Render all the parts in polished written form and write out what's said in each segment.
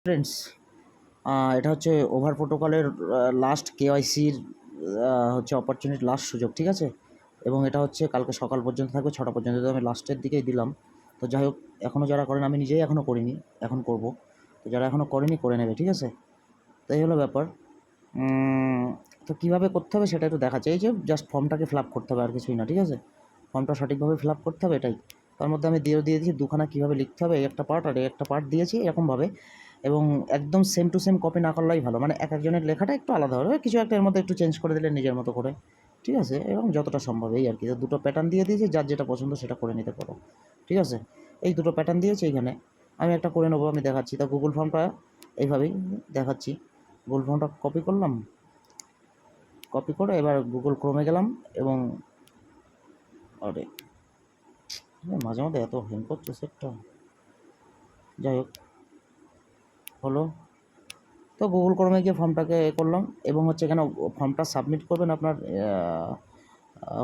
Friends, এটা হচ্ছে over প্রোটোকলের লাস্ট কেওয়াইসির হচ্ছে অপরচুনিটি, লাস্ট সুযোগ, ঠিক আছে। এবং এটা হচ্ছে কালকে সকাল পর্যন্ত থাকবে, 6টা পর্যন্ত। তো আমি লাস্টের দিকেই দিলাম। তো যাই হোক, এখনও যারা করেন, আমি নিজেই এখনও করিনি, এখন করব। তো যারা এখনও করেনি করে নেবে, ঠিক আছে। তাই হলো ব্যাপার। তো কীভাবে করতে হবে সেটা একটু দেখাচ্ছে। এই যে জাস্ট ফর্মটাকে ফিল আপ করতে হবে, আর কিছুই না, ঠিক আছে। ফর্মটা সঠিকভাবে ফিল আপ করতে হবে, এটাই। তার মধ্যে আমি দিয়ে দিয়েছি দুখানা কীভাবে লিখতে হবে, এই একটা পার্ট আর এই একটা পার্ট দিয়েছি এরকমভাবে। এবং একদম সেম টু সেম কপি না করলেই ভালো, মানে এক একজনের লেখাটা একটু আলাদা হবে, কিছু একটা এর মধ্যে একটু চেঞ্জ করে দিলে নিজের মতো করে, ঠিক আছে। এবং যতটা সম্ভব এই আর কি, দুটো প্যাটার্ন দিয়ে দিয়েছি, যার যেটা পছন্দ সেটা করে নিতে পারো, ঠিক আছে। এই দুটো প্যাটার্ন দিয়েছি এইখানে, আমি একটা করে নেবো, আমি দেখাচ্ছি। তা গুগল ফর্মটা এইভাবেই দেখাচ্ছি। গুগল ফর্মটা কপি করলাম, কপি করে এবার গুগল ক্রোমে গেলাম এবং আরে মাঝে মাঝে এত হ্যাং করছে সেটটা, যাই হোক হলো। তো গুগল ক্রোমে গিয়ে ফর্মটাকে করলাম এবং হচ্ছে এখানে ফর্মটা সাবমিট করবেন আপনার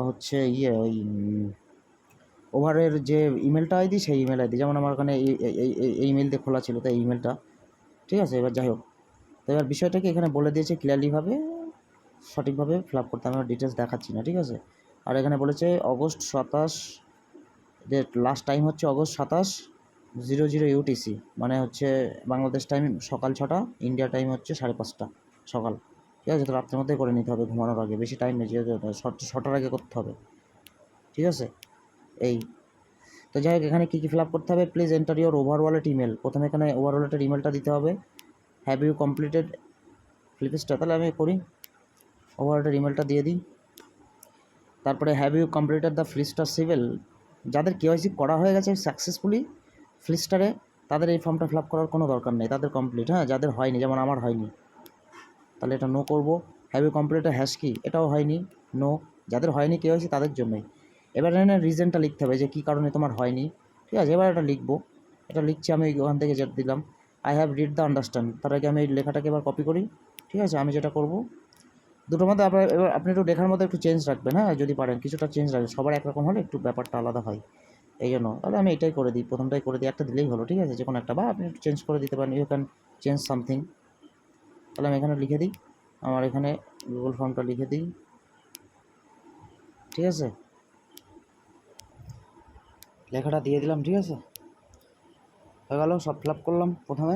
হচ্ছে ওই ওভারের যে ইমেলটা আইডি, সেই ইমেল আইডি, যেমন আমার ওখানে এই ইমেল দিয়ে খোলা ছিল, তো এই ইমেলটা, ঠিক আছে। এবার যাই হোক, তো এবার বিষয়টাকে এখানে বলে দিয়েছে ক্লিয়ারলিভাবে, সঠিকভাবে ফিল আপ করতে। আমি ডিটেলস দেখাচ্ছি না, ঠিক আছে। আর এখানে বলেছে অগস্ট 27, ডেট লাস্ট টাইম হচ্ছে অগস্ট 27:00 UTC, মানে হচ্ছে বাংলাদেশ টাইম সকাল 6টা, ইন্ডিয়া টাইম হচ্ছে 5:30 সকাল, ঠিক আছে। তো রাত্রের মধ্যে করে নিতে হবে, ঘুমানোর আগে, বেশি টাইম নেই, যেহেতু 6টার আগে করতে হবে, ঠিক আছে। এই তো যাই হোক, এখানে কী কী ফিল আপ করতে হবে, please enter your over wallet email. প্রথমে এখানে ওভার ওয়ালেটের ইমেলটা দিতে হবে। হ্যাভ ইউ কমপ্লিটেড ফ্লিপস্টার, তাহলে আমি করি, ওভার ওয়ালেটের ইমেলটা দিয়ে দিই। তারপরে হ্যাভ ইউ কমপ্লিটেড দ্য ফ্লিপস্টার সিভিল, যাদের কেওয়াইসি করা হয়ে গেছে সাকসেসফুলি ফ্লিপস্টারে, তাদের এই ফর্মটা ফিল আপ করার কোনো দরকার নেই, তাদের কমপ্লিট। হ্যাঁ, যাদের হয়নি, যেমন আমার হয়নি, তাহলে এটা নো করব। হ্যাভ ইউ কমপ্লিটেড হ্যাশ কি, এটাও হয়নি, নো। যাদের হয়নি কেওয়াইসি তাদের জন্যই। এবার এখানে রিজনটা লিখতে হবে যে কী কারণে তোমার হয়নি, ঠিক আছে। এবার এটা লিখবো, এটা লিখছি আমি ওখান থেকে যেটা দিলাম, I have read the understand. তার আগে আমি এই লেখাটাকে এবার কপি করি, ঠিক আছে। আমি যেটা করব, দুটোর মধ্যে আপনার এবার আপনি একটু লেখার মধ্যে একটু চেঞ্জ রাখবেন, হ্যাঁ, যদি পারেন কিছুটা চেঞ্জ রাখবেন, সবার একরকম হলে একটু ব্যাপারটা আলাদা হয়, এই জন্য। তাহলে আমি এটাই করে দিই, প্রথমটাই করে দিই, একটা দিলেই হলো, ঠিক আছে, যে কোনো একটা, বা আপনি একটু চেঞ্জ করে দিতে পারেন, ইউ ক্যান চেঞ্জ সামথিং। তাহলে আমি এখানে লিখে দিই, আমার এখানে গুগল ফর্মটা লিখে দিই, ঠিক আছে, লেখাটা দিয়ে দিলাম, ঠিক আছে, হয়ে গেল। সব ফিল আপ করলাম প্রথমে,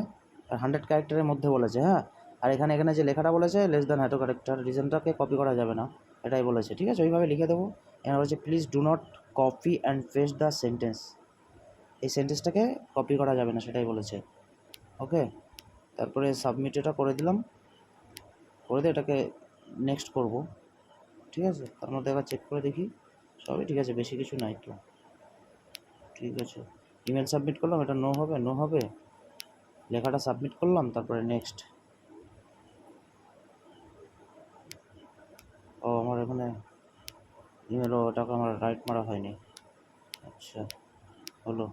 আর 100 ক্যারেক্টারের মধ্যে বলেছে, হ্যাঁ। আর এখানে যে লেখাটা বলেছে লেস দ্যান 100 ক্যারেক্টার, রিজনটাকে কপি করা যাবে না, এটাই বলেছে, ঠিক আছে। ওইভাবে লিখে দেবো। এখানে বলেছে please do not copy and paste the sentence, এই সেন্টেন্সটাকে কপি করা যাবে না, সেটাই বলেছে, ওকে। তারপরে সাবমিট এটা করে দিলাম, করে দিয়ে এটাকে নেক্সট করব, ঠিক আছে। তার মধ্যে একবার চেক করে দেখি, সবই ঠিক আছে, বেশি কিছু নাই তো, ঠিক আছে। ইমেল সাবমিট করলাম, এটা নো হবে, নো হবে। লেখাটা সাবমিট করলাম, তারপরে নেক্সট। ও আমার এখানে ইমেল, ওটাকে আমার রাইট মারা হয়নি, আচ্ছা হলো,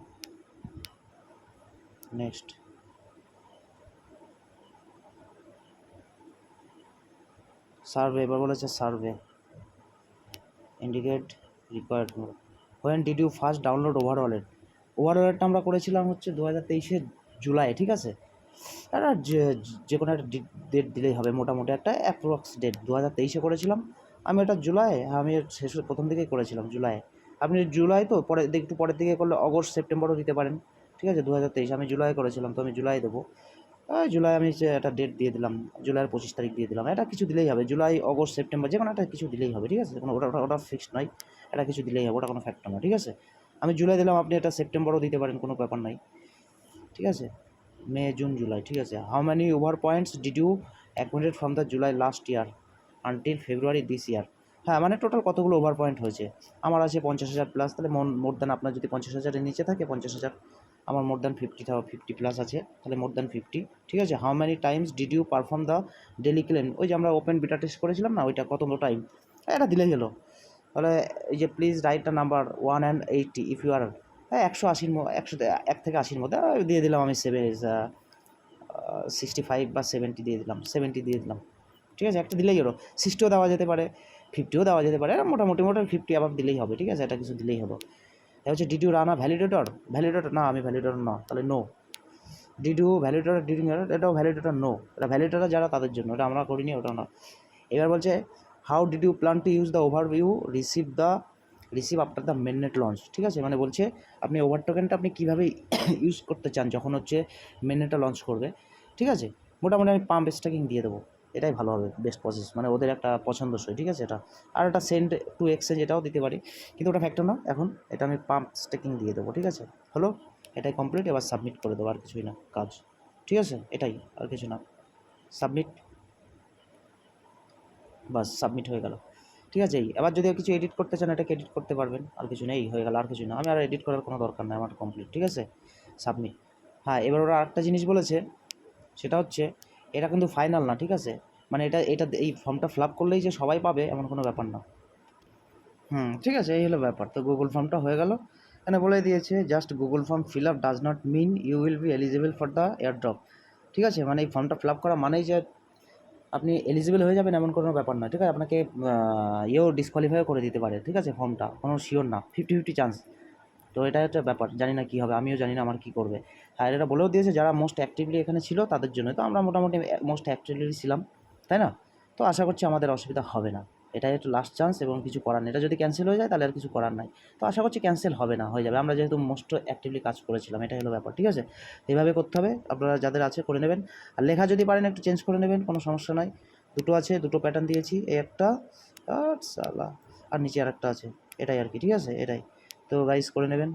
নেক্সট। সার্ভে, এবার বলেছে survey, indicate required mode, when did you first download over wallet. Over ওয়ালেটটা আমরা করেছিলাম হচ্ছে 2023 জুলাই, ঠিক আছে। একটা যে কোনো একটা ডেট দিলেই হবে, মোটামুটি একটা অ্যাপ্রক্স ডেট। 2023 করেছিলাম আমি, এটা জুলাই, আমি শেষের প্রথম দিকেই করেছিলাম জুলাই। আপনি জুলাই তো পরে একটু পরের দিকে করলে অগস্ট সেপ্টেম্বরও দিতে পারেন, ঠিক আছে। 2023 আমি জুলাই করেছিলাম, তো আমি জুলাই দেবো। জুলাই আমি একটা ডেট দিয়ে দিলাম, জুলাইয়ের 25 তারিখ দিয়ে দিলাম। এটা কিছু দিলেই হবে, জুলাই অগস্ট সেপ্টেম্বর যে কোনো একটা কিছু দিলেই হবে, ঠিক আছে। কোনো ওটা ফিক্সড নয়, এটা কিছু দিলেই হবে, ওটা কোনো ফ্যাক্টর না, ঠিক আছে। আমি জুলাই দিলাম, আপনি এটা সেপ্টেম্বরও দিতে পারেন, কোনো ব্যাপার নাই, ঠিক আছে। মে, জুন, জুলাই, ঠিক আছে। How many over points did you accumulate from the July last year until February this year. হ্যাঁ, মানে টোটাল কতগুলো ওভার পয়েন্ট হয়েছে আমার আছে 50,000 প্লাস, তাহলে মোর দ্যান, আপনার যদি 50,000-এর নিচে থাকে 50,000, আমার মোর দ্যান 50 প্লাস আছে, তাহলে মোর দ্যান 50, ঠিক আছে। How many times did you perform the daily claim, ওই যে আমরা ওপেন বিটা টেস্ট করেছিলাম না, ওইটা কত টাইম, এটা দিলেই হলো। তাহলে এই যে please write the number 180 if you are, 180 1 থেকে 80-র মধ্যে দিয়ে দিলাম আমি 65 বা 70 দিয়ে দিলাম, 70 দিয়ে দিলাম, ঠিক আছে। একটা দিলেই হলো, 60ও দেওয়া যেতে পারে, 50ও দেওয়া যেতে পারে, মোটামুটি 50 অ্যাবাভ দিলেই হবে, ঠিক আছে। এটা কিছু দিলেই হলো। এটা হচ্ছে did you run a validator, না আমি ভ্যালিডেটর না, তাহলে no. Did you validator during, এটাও ভ্যালিডেটর নো, এটা ভ্যালিডেটর যারা তাদের জন্য, এটা আমরা করিনি, ওটা না। এবার বলছে how did you plan to use the overview receive after the মেননেট লঞ্চ, ঠিক আছে, মানে বলছে আপনি ওভার টোকেনটা আপনি কীভাবে ইউজ করতে চান যখন হচ্ছে মেননেটটা লঞ্চ করবে, ঠিক আছে। মোটামুটি আমি পাম্প স্ট্যাকিং দিয়ে দেবো, এটাই ভালো হবে, বেস্ট প্রসেস, মানে ওদের একটা পছন্দসই, ঠিক আছে এটা। আর একটা সেন্ড টু এক্সচেঞ্জ এটাও দিতে পারি, কিন্তু ওটা ফ্যাক্টর না এখন, এটা আমি পাম্প স্ট্যাকিং দিয়ে দেবো, ঠিক আছে। হলো, এটাই কমপ্লিট, এবার সাবমিট করে দেবো, আর কিছুই না কাজ, ঠিক আছে, এটাই, আর কিছু না। সাবমিট, বাস সাবমিট হয়ে গেল, ঠিক আছে। এই এবার যদি কিছু এডিট করতে চান এটাকে এডিট করতে পারবেন, আর কিছু নেই, হয়ে গেল, আর কিছু না, আমি আর এডিট করার কোনো দরকার নেই, আমার কমপ্লিট, ঠিক আছে, সাবমিট। হ্যাঁ, এবার ওরা আরেকটা জিনিস বলেছে, সেটা হচ্ছে এটা কিন্তু ফাইনাল না, ঠিক আছে, মানে এটা এটা এই ফর্মটা ফিল আপ করলেই যে সবাই পাবে এমন কোনো ব্যাপার না। ঠিক আছে, এই হলো ব্যাপার। তো গুগল ফর্মটা হয়ে গেল, এখানে বলে দিয়েছে just Google form fill up does not mean you will be eligible for the airdrop, ঠিক আছে, মানে এই ফর্মটা ফিল আপ করা মানেই যে আপনি এলিজিবল হয়ে যাবেন এমন কোনো ব্যাপার না, ঠিক আছে, আপনাকে ডিসকোয়ালিফাইও করে দিতে পারে, ঠিক আছে, ফর্মটা কোনো শিওর না, 50-50 চান্স। তো এটা একটা ব্যাপার, জানি না কী হবে, আমিও জানি না আমার কী করবে। আর এটা বলেও দিয়েছে যারা মোস্ট অ্যাক্টিভলি এখানে ছিল তাদের জন্য, তো আমরা মোটামুটি মোস্ট অ্যাক্টিভলি ছিলাম, তাই না, তো আশা করছি আমাদের অসুবিধা হবে না, এটাই একটু লাস্ট চান্স এবং কিছু করার নেই, এটা যদি ক্যান্সেল হয়ে যায় তাহলে আর কিছু করার নাই, তো আশা করছি ক্যান্সেল হবে না, হয়ে যাবে, আমরা যেহেতু মোস্ট অ্যাক্টিভলি কাজ করেছিলাম, এটাই হলো ব্যাপার, ঠিক আছে। এইভাবে করতে হবে, আপনারা যাদের আছে করে নেবেন, আর লেখা যদি পারেন একটু চেঞ্জ করে নেবেন, কোনো সমস্যা নাই, দুটো আছে, দুটো প্যাটার্ন দিয়েছি, এই একটা আর সালা আর নিচে আর একটা আছে, এটাই আর কি, ঠিক আছে, এটাই। তো গাইস করে নেবেন।